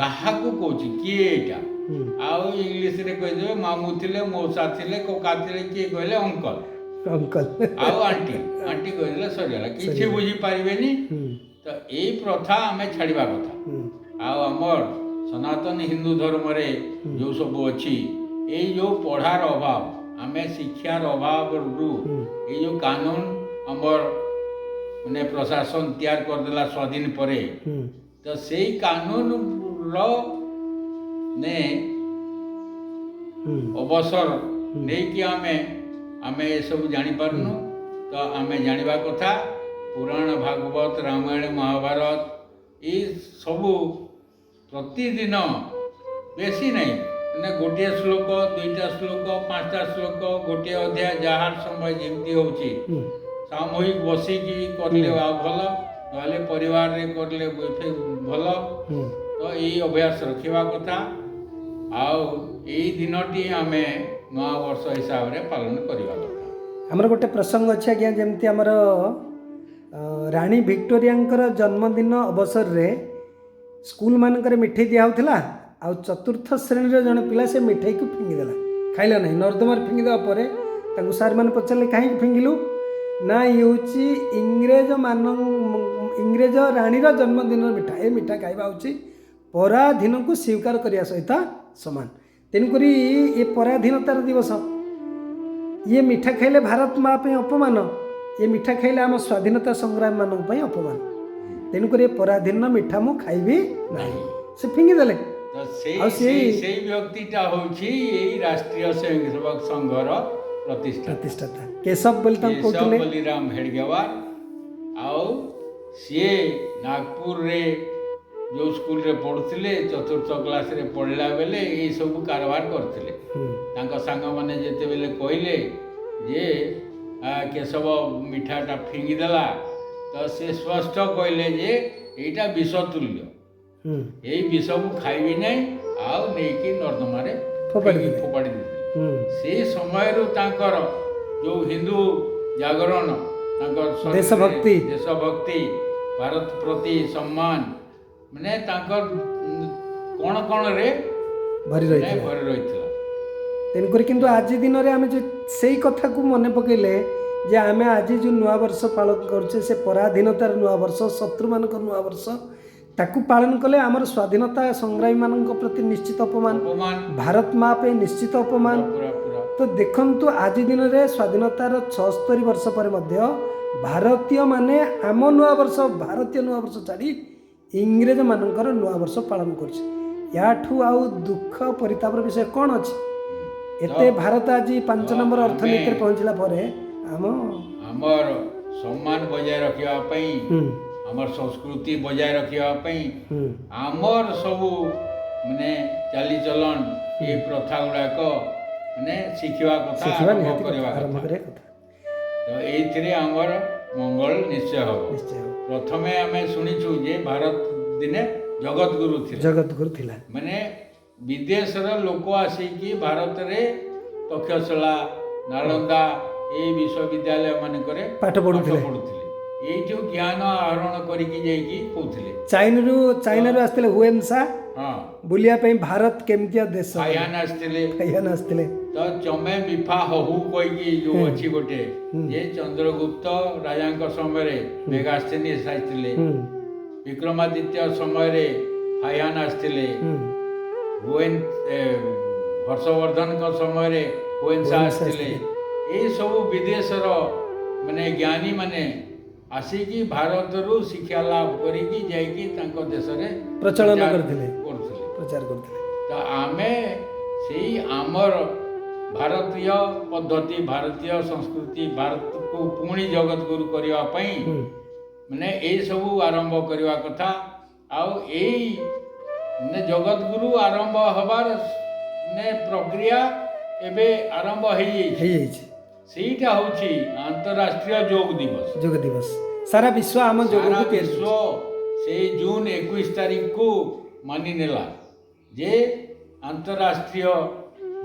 କାହାକୁ କହୁଛି କିଏ ଏଇଟା। ହୁଁ। ଆଉ ଇଂଲିଶରେ କହିଦେବେ ମାମୁଁ ଥିଲେ, ମଉସା ଥିଲେ, କକା ଥିଲେ, କିଏ କହିଲେ ଅଙ୍କଲ, ଅଙ୍କଲ ଆଉ ଆଣ୍ଟି, ଆଣ୍ଟି କହିଦେଲେ ସରିଗଲା, କିଛି ସରିଗଲା। ବୁଝିପାରିବେନି। ହୁଁ। ତ ଏଇ ପ୍ରଥା ଆମେ ଛାଡ଼ିବା କଥା। ହୁଁ। ଆଉ ଆମର ସନାତନ ହିନ୍ଦୁ ଧର୍ମରେ ଯେଉଁ ସବୁ ଅଛି, ଏଇ ଯେଉଁ ପଢ଼ାର ଅଭାବ, ଆମେ ଶିକ୍ଷାର ଅଭାବରୁ ଏଇ ଯେଉଁ କାନୁନ ଆମର ମାନେ ପ୍ରଶାସନ ତିଆରି କରିଦେଲା ସ୍ୱାଧୀନ ପରେ, ହୁଁ। ତ ସେଇ କାନୁନର ନେ ଅବସର ନେଇକି ଆମେ ଏସବୁ ଜାଣିପାରୁନୁ। ତ ଆମେ ଜାଣିବା କଥା ପୁରାଣ ଭାଗବତ ରାମାୟଣ ମହାଭାରତ ଏ ସବୁ ପ୍ରତିଦିନ ବେଶୀ ନାହିଁ, ମାନେ ଗୋଟିଏ ଶ୍ଲୋକ, 2ଟା ଶ୍ଲୋକ, 5ଟା ଶ୍ଲୋକ, ଗୋଟିଏ ଅଧ୍ୟାୟ ଯାହା ସମୟ ଯେମିତି ହେଉଛି ସାମୂହିକ ବସିକି କରିଲେ ଆଉ ଭଲ, ନହେଲେ ପରିବାରରେ କରିଲେ ଭଲ। ତ ଏଇ ଅଭ୍ୟାସ ରଖିବା କଥା। ଆଉ ଏଇ ଦିନଟି ଆମେ ନୂଆ ବର୍ଷ ହିସାବରେ ପାଳନ କରିବା କଥା। ଆମର ଗୋଟେ ପ୍ରସଙ୍ଗ ଅଛି ଆଜ୍ଞା, ଯେମିତି ଆମର ରାଣୀ ଭିକ୍ଟୋରିଆଙ୍କର ଜନ୍ମଦିନ ଅବସରରେ ସ୍କୁଲ ମାନଙ୍କରେ ମିଠେଇ ଦିଆହେଉଥିଲା, ଆଉ 4ର୍ଥ ଶ୍ରେଣୀର ଜଣେ ପିଲା ସେ ମିଠେଇକୁ ଫିଙ୍ଗିଦେଲା, ଖାଇଲା ନାହିଁ, ନର୍ଦ୍ଦମାରେ ଫିଙ୍ଗିଦେବା ପରେ ତାଙ୍କୁ ସାର୍ମାନେ ପଚାରିଲେ କାହିଁକି ଫିଙ୍ଗିଲୁ? ନା ଇଏ ହେଉଛି ଇଂରେଜ ରାଣୀର ଜନ୍ମଦିନର ମିଠା, ଏ ମିଠା ଖାଇବା ହେଉଛି ପରାଧୀନକୁ ସ୍ୱୀକାର କରିବା ସହିତ ସମାନ। ତେଣୁକରି ଏ ପରାଧୀନତାର ଦିବସ, ଇଏ ମିଠା ଖାଇଲେ ଭାରତ ମା ପାଇଁ ଅପମାନ, ଏ ମିଠା ଖାଇଲେ ଆମ ସ୍ୱାଧୀନତା ସଂଗ୍ରାମମାନଙ୍କ ପାଇଁ ଅପମାନ। ତେଣୁକରି ଏ ପରାଧୀନ ମିଠା ମୁଁ ଖାଇବି ନାହିଁ, ସେ ଫିଙ୍ଗିଦେଲେ। ତ ସେଇ ବ୍ୟକ୍ତିଟା ହେଉଛି ଏଇ ରାଷ୍ଟ୍ରୀୟ ସ୍ୱୟଂସେବକ ସଂଘର ପ୍ରତିଷ୍ଠାତା କେଶବ ବୋଲି ତାଙ୍କୁ କହୁଥିଲେ, ବଳିରାମ ହେଡଗେୱାର। ଆଉ ସିଏ ନାଗପୁରରେ ଯେଉଁ ସ୍କୁଲରେ ପଢ଼ୁଥିଲେ, 4ର୍ଥ କ୍ଲାସରେ ପଢ଼ିଲା ବେଳେ ଏଇସବୁ କାରବାର କରିଥିଲେ। ତାଙ୍କ ସାଙ୍ଗମାନେ ଯେତେବେଳେ କହିଲେ ଯେ କେଶବ ମିଠାଟା ଫିଙ୍ଗିଦେଲା, ତ ସେ ସ୍ପଷ୍ଟ କହିଲେ ଯେ ଏଇଟା ବିଷ ତୁଲ୍ୟ, ଏଇ ବିଷ ମୁଁ ଖାଇବି ନାହିଁ, ଆଉ ନେଇକି ନର୍ଦ୍ଦମାରେ ଫୋପାଡ଼ି ଦେଇଥିଲେ। ସେଇ ସମୟରୁ ତାଙ୍କର ଯେଉଁ ହିନ୍ଦୁ ଜାଗରଣ, ତାଙ୍କର ଦେଶଭକ୍ତି, ଭାରତ ପ୍ରତି ସମ୍ମାନ, ମାନେ ତାଙ୍କର କଣ କଣରେ ଭରି ରହିଥିଲା। ତେଣୁକରି କିନ୍ତୁ ଆଜି ଦିନରେ ଆମେ ଯେଉଁ ସେଇ କଥାକୁ ମନେ ପକାଇଲେ ଯେ ଆମେ ଆଜି ଯେଉଁ ନୂଆବର୍ଷ ପାଳନ କରୁଛେ, ସେ ପରାଧୀନତାର ନୂଆବର୍ଷ, ଶତ୍ରୁମାନଙ୍କର ନୂଆବର୍ଷ, ତାକୁ ପାଳନ କଲେ ଆମର ସ୍ୱାଧୀନତା ସଂଗ୍ରାମୀମାନଙ୍କ ପ୍ରତି ନିଶ୍ଚିତ ଅପମାନ, ଭାରତ ମା ପାଇଁ ନିଶ୍ଚିତ ଅପମାନ। ତ ଦେଖନ୍ତୁ ଆଜି ଦିନରେ ସ୍ୱାଧୀନତାର 76 ବର୍ଷ ପରେ ମଧ୍ୟ ଭାରତୀୟମାନେ ଆମ ନୂଆବର୍ଷ, ଭାରତୀୟ ନୂଆବର୍ଷ ଛାଡ଼ି ଇଂରେଜମାନଙ୍କର ନୂଆବର୍ଷ ପାଳନ କରୁଛି। ୟାଠୁ ଆଉ ଦୁଃଖ ପରିତାପର ବିଷୟ କ'ଣ ଅଛି? ଏତେ ଭାରତ ଆଜି 5 ନମ୍ବର ଅର୍ଥନୀତିରେ ପହଞ୍ଚିଲା ପରେ ଆମର ସମ୍ମାନ ବଜାୟ ରଖିବା ପାଇଁ, ଆମର ସଂସ୍କୃତି ବଜାୟ ରଖିବା ପାଇଁ, ଆମର ସବୁ ମାନେ ଚାଲିଚଲନ, ଏ ପ୍ରଥା ଗୁଡ଼ାକ ମାନେ ଶିଖିବା କଥା, ଆରମ୍ଭ କରିବା କଥା। ତ ଏଇଥିରେ ଆମର ମଙ୍ଗଳ ନିଶ୍ଚୟ ହେବ। ପ୍ରଥମେ ଆମେ ଶୁଣିଛୁ ଯେ ଭାରତ ଦିନେ ଜଗତଗୁରୁ ଥିଲା, ମାନେ ବିଦେଶର ଲୋକ ଆସିକି ଭାରତରେ ତକ୍ଷଶିଳା, ନାଳନ୍ଦା ଏଇ ବିଶ୍ୱବିଦ୍ୟାଳୟ ମାନଙ୍କରେ ପାଠ ପଢ଼ୁଥିଲେ। ଏଇଠୁ ଜ୍ଞାନ ଆହରଣ କରିକି ଯାଇକି କହୁଥିଲେ। ଚାଇନାରୁ ଆସିଥିଲେ ହୁଏନ୍ ସା, ହଁ ବୁଲିବା ପାଇଁ ଭାରତ କେମିତିଆ ଦେଶ ହାୟାନ ଆସିଥିଲେ ହାଇଆନ ଆସିଥିଲେ। ତ ଚମେ ବିଫା ହହୁ କହିକି ଯୋଉ ଅଛି ଗୋଟେ ଯେ ଚନ୍ଦ୍ରଗୁପ୍ତ ରାଜାଙ୍କ ସମୟରେ ମେଗାସ୍ଥେନିସ୍ ଆସିଥିଲେ, ହୁଁ ବିକ୍ରମାଦିତ୍ୟ ସମୟରେ ହାୟାନ ଆସିଥିଲେ, ହୁଁ ହୁଏନ୍ ହର୍ଷବର୍ଦ୍ଧନଙ୍କ ସମୟରେ ହୁଏନ୍ସା ଆସିଥିଲେ। ଏଇସବୁ ବିଦେଶର ମାନେ ଜ୍ଞାନୀ ମାନେ ଆସିକି ଭାରତରୁ ଶିକ୍ଷା ଲାଭ କରିକି ଯାଇକି ତାଙ୍କ ଦେଶରେ ପ୍ରଚଳନ କରିଥିଲେ, କରୁଥିଲେ। ପ୍ରଚାର କରୁଥିଲେ। ତ ଆମେ ସେଇ ଆମର ଭାରତୀୟ ପଦ୍ଧତି, ଭାରତୀୟ ସଂସ୍କୃତି, ଭାରତକୁ ପୁଣି ଜଗତଗୁରୁ କରିବା ପାଇଁ ହୁଁ ମାନେ ଏଇସବୁ ଆରମ୍ଭ କରିବା କଥା। ଆଉ ଏଇ ମାନେ ଜଗତଗୁରୁ ଆରମ୍ଭ ହେବାର ମାନେ ପ୍ରକ୍ରିୟା ଏବେ ଆରମ୍ଭ ହେଇଯାଇଛି। ହେଇଯାଇଛି ସେଇଟା ହେଉଛି ଆନ୍ତରାଷ୍ଟ୍ରୀୟ ଯୋଗ ଦିବସ। ଯୋଗ ଦିବସ। ସାରା ବିଶ୍ୱ ଆମ ସାରା ଯୋଗକୁ ତିଆରି ବିଶ୍ୱ କରୁଛି। ସେଇ ଜୁନ 21 ତାରିଖକୁ ମାନିନେଲା ଯେ ଆନ୍ତରାଷ୍ଟ୍ରୀୟ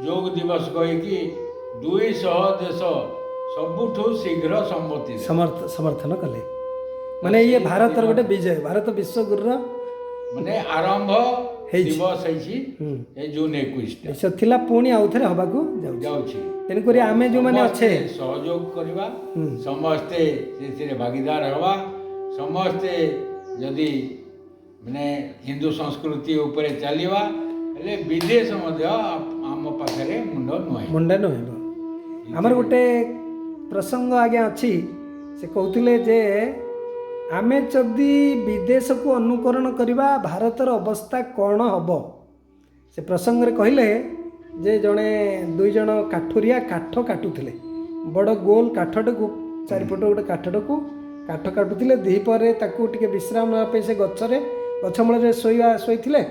ଯୋଗ ଦିବସ କହିକି 200 ଦେଶ ସବୁଠୁ ଶୀଘ୍ର ସମ୍ମତି ଦେଲେ। ସମର୍ଥନ କଲେ। ମାନେ ଇଏ ଭାରତର ଗୋଟେ ବିଜୟ, ଭାରତ ବିଶ୍ୱଗୁରୁର ମାନେ ଆରମ୍ଭ ହେଇଛି। ଦିବସ ହେଇଛି ହୁଁ ଏଇ ଜୁନ 21ଟା ବିଶ୍ୱ ଥିଲା, ପୁଣି ଆଉଥରେ ହବାକୁ ଯାଉଛି। ଯାଉଛି। ତେଣୁକରି ଆମେ ଯେଉଁମାନେ ସମସ୍ତେ ଅଛେ ସହଯୋଗ କରିବା, ହୁଁ ସମସ୍ତେ ସେଥିରେ ଭାଗିଦାର ହେବା, ସମସ୍ତେ ଯଦି ମାନେ ହିନ୍ଦୁ ସଂସ୍କୃତି ଉପରେ ଚାଲିବା ହେଲେ ବିଦେଶ ମଧ୍ୟ ଆମ ପାଖରେ ମୁଣ୍ଡ ନୁହେଁ। ମୁଣ୍ଡେ ନୁହେଁବ। ଆମର ଗୋଟେ ପ୍ରସଙ୍ଗ ଆଜ୍ଞା ଅଛି, ସେ କହୁଥିଲେ ଯେ ଆମେ ଯଦି ବିଦେଶକୁ ଅନୁକରଣ କରିବା ଭାରତର ଅବସ୍ଥା କ'ଣ ହେବ। ସେ ପ୍ରସଙ୍ଗରେ କହିଲେ ଯେ ଜଣେ ଦୁଇ ଜଣ କାଠୁରିଆ କାଠ କାଟୁଥିଲେ, ବଡ଼ ଗୋଲ କାଠଟାକୁ ଚାରିପଟ ଗୋଟେ କାଠଟାକୁ କାଠ କାଟୁଥିଲେ। ଦ୍ୱିପହରେ ତାକୁ ଟିକେ ବିଶ୍ରାମ ନେବା ପାଇଁ ସେ ଗଛ ମୂଳରେ ଶୋଇଥିଲେ।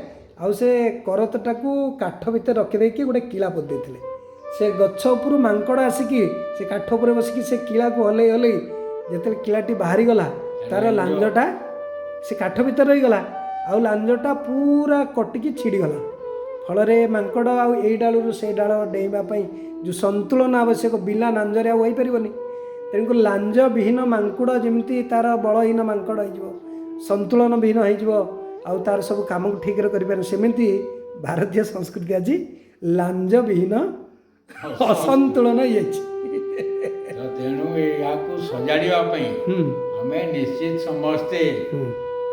ଆଉ ସେ କରତଟାକୁ କାଠ ଭିତରେ ରଖିଦେଇକି ଗୋଟେ କିଳା ପୋତି ଦେଇଥିଲେ। ସେ ଗଛ ଉପରୁ ମାଙ୍କଡ଼ ଆସିକି ସେ କାଠ ଉପରେ ବସିକି ସେ କିଳାକୁ ହଲେଇ ହଲେଇ ଯେତେବେଳେ କିଳାଟି ବାହାରିଗଲା, ତାର ଲାଞ୍ଜଟା ସେ କାଠ ଭିତରେ ରହିଗଲା, ଆଉ ଲାଞ୍ଜଟା ପୁରା କଟିକି ଛିଡ଼ିଗଲା। ଫଳରେ ମାଙ୍କଡ଼ ଆଉ ଏଇ ଡାଳରୁ ସେଇ ଡାଳ ଡେଇଁବା ପାଇଁ ଯେଉଁ ସନ୍ତୁଳନ ଆବଶ୍ୟକ ବିନା ଲାଞ୍ଜରେ ଆଉ ହୋଇପାରିବନି। ତେଣୁକରି ଲାଞ୍ଜ ବିହୀନ ମାଙ୍କଡ଼ ଯେମିତି ତାର ବଳହୀନ ମାଙ୍କଡ଼ ହେଇଯିବ, ସନ୍ତୁଳନ ବିହୀନ ହେଇଯିବ, ଆଉ ତାର ସବୁ କାମକୁ ଠିକରେ କରିପାରିବ, ସେମିତି ଭାରତୀୟ ସଂସ୍କୃତି ଆଜି ଲାଞ୍ଜ ବିହୀନ ଅସନ୍ତୁଳନ ହେଇଯାଇଛି। ତେଣୁ ଏହାକୁ ସଜାଡ଼ିବା ପାଇଁ ଆମେ ନିଶ୍ଚିତ ସମସ୍ତେ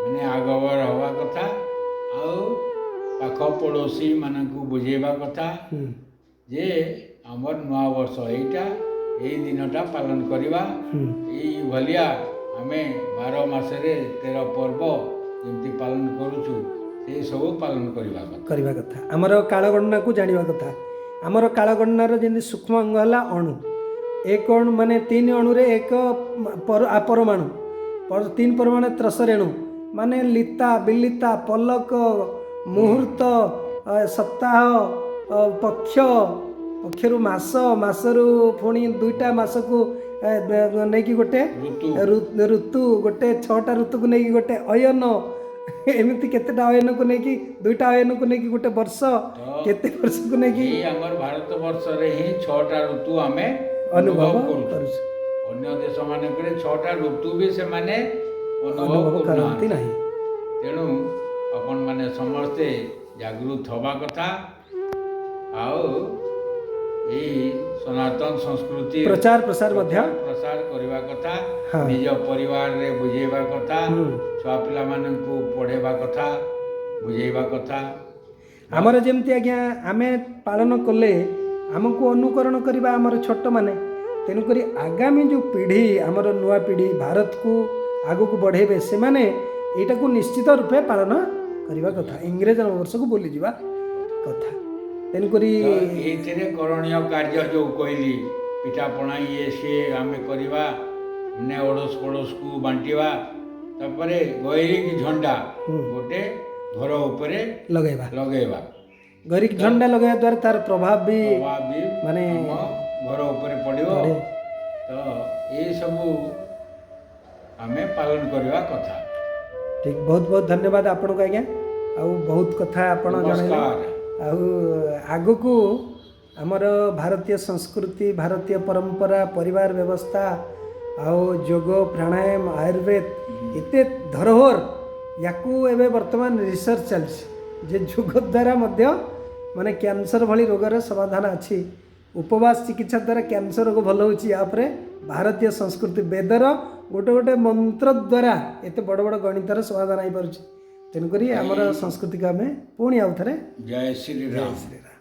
ମାନେ ଆଗଭର ହେବା କଥା, ଆଉ ପାଖ ପଡ଼ୋଶୀ ମାନଙ୍କୁ ବୁଝେଇବା କଥା ଯେ ଆମର ନୂଆ ବର୍ଷ ଏଇଟା, ଏଇ ଦିନଟା ପାଳନ କରିବା। ଏଇଭଳିଆ ଆମେ 12 ମାସରେ 13 ପର୍ବ ଯେମିତି ପାଳନ କରୁଛୁ ସେସବୁ ପାଳନ କରିବା କଥା। ଆମର କାଳଗଣନାକୁ ଜାଣିବା କଥା। ଆମର କାଳଗଣନାର ଯେମିତି ସୂକ୍ଷ୍ମ ଅଙ୍ଗ ହେଲା ଅଣୁ। ଏକ ଅଣୁ ମାନେ 3 ଅଣୁରେ ଏକ ପରମାଣୁ, 3 ପରମାଣୁ 3 ରେଣୁ, ମାନେ ଲିତା ବିଲିତା ପଲକ ମୁହୂର୍ତ୍ତ ସପ୍ତାହ ପକ୍ଷରୁ ମାସରୁ ପୁଣି 2ଟା ମାସକୁ ନେଇକି ଗୋଟେ ଋତୁ, ଗୋଟେ 6ଟା ଋତୁକୁ ନେଇକି ଗୋଟେ ଅୟନ, ଏମିତି କେତେଟା ଅୟନକୁ ନେଇକି 2ଟା ଅୟନକୁ ନେଇକି ଗୋଟେ ବର୍ଷ, କେତେ ବର୍ଷକୁ ନେଇକି ଆମର ଭାରତ ବର୍ଷରେ ହିଁ 6ଟା ଋତୁ ଆମେ ଅନୁଭବ କରୁଛୁ। ଅନ୍ୟ ଦେଶ ମାନଙ୍କରେ 6ଟା ଋତୁ ବି ସେମାନେ ଅନୁଭବ କରନ୍ତି ନାହିଁ। ତେଣୁ ଆପଣମାନେ ସମସ୍ତେ ଜାଗୃତ ହେବା କଥା, ଆଉ ଏଇ ସନାତନ ସଂସ୍କୃତି ପ୍ରଚାର ପ୍ରସାର କରିବା କଥା, ନିଜ ପରିବାରରେ ବୁଝେଇବା କଥା, ଛୁଆ ପିଲାମାନଙ୍କୁ ପଢ଼େଇବା କଥା, ବୁଝେଇବା କଥା। ଆମର ଯେମିତି ଆଜ୍ଞା ଆମେ ପାଳନ କଲେ ଆମକୁ ଅନୁକରଣ କରିବା ଆମର ଛୋଟମାନେ। ତେଣୁକରି ଆଗାମୀ ଯେଉଁ ପିଢ଼ି, ଆମର ନୂଆ ପିଢ଼ି ଭାରତକୁ ଆଗକୁ ବଢ଼େଇବେ, ସେମାନେ ଏଇଟାକୁ ନିଶ୍ଚିତ ରୂପେ ପାଳନ କରିବା କଥା, ଇଂରେଜ ନବବର୍ଷକୁ ବୁଲିଯିବା କଥା। ତେଣୁକରି ଏଇଥିରେ କରଣୀୟ କାର୍ଯ୍ୟ ଯେଉଁ କହିଲି, ପିଠାପଣା ଇଏ ସିଏ ଆମେ କରିବା, ମାନେ ଅଡ଼ୋଶ ପଡ଼ୋଶକୁ ବାଣ୍ଟିବା, ତାପରେ ଗୈରିକ ଝଣ୍ଡା ଗୋଟେ ଘର ଉପରେ ଲଗେଇବା। ଗୈରିକ ଝଣ୍ଡା ଲଗାଇବା ଦ୍ୱାରା ତାର ପ୍ରଭାବ ବି ମାନେ ଘର ଉପରେ ପଡ଼ିବ। ତ ଏସବୁ ଆମେ ପାଳନ କରିବା କଥା। ଠିକ୍, ବହୁତ ବହୁତ ଧନ୍ୟବାଦ ଆପଣଙ୍କୁ ଆଜ୍ଞା। ଆଉ ବହୁତ କଥା ଆପଣ ଜଣାଇଲେ। ଆଉ ଆଗକୁ ଆମର ଭାରତୀୟ ସଂସ୍କୃତି, ଭାରତୀୟ ପରମ୍ପରା, ପରିବାର ବ୍ୟବସ୍ଥା, ଆଉ ଯୋଗ ପ୍ରାଣାୟାମ ଆୟୁର୍ବେଦ ଏତେ ଧରୋହର, ୟାକୁ ଏବେ ବର୍ତ୍ତମାନ ରିସର୍ଚ୍ଚ ଚାଲିଛି। ଯେ ଯୋଗ ଦ୍ୱାରା ମଧ୍ୟ ମାନେ କ୍ୟାନ୍ସର ଭଳି ରୋଗର ସମାଧାନ ଅଛି। ଉପବାସ ଚିକିତ୍ସା ଦ୍ୱାରା କ୍ୟାନ୍ସର ରୋଗ ଭଲ ହେଉଛି। ୟା ଉପରେ ଭାରତୀୟ ସଂସ୍କୃତି ବେଦର ଗୋଟେ ଗୋଟେ ମନ୍ତ୍ର ଦ୍ୱାରା ଏତେ ବଡ଼ ବଡ଼ ଗଣିତର ସମାଧାନ ହେଇପାରୁଛି। ତେଣୁକରି ଆମର ସଂସ୍କୃତିକୁ ଆମେ ପୁଣି ଆଉ ଥରେ ଜୟ ଶ୍ରୀ ରାମ। ଶ୍ରୀରାମ।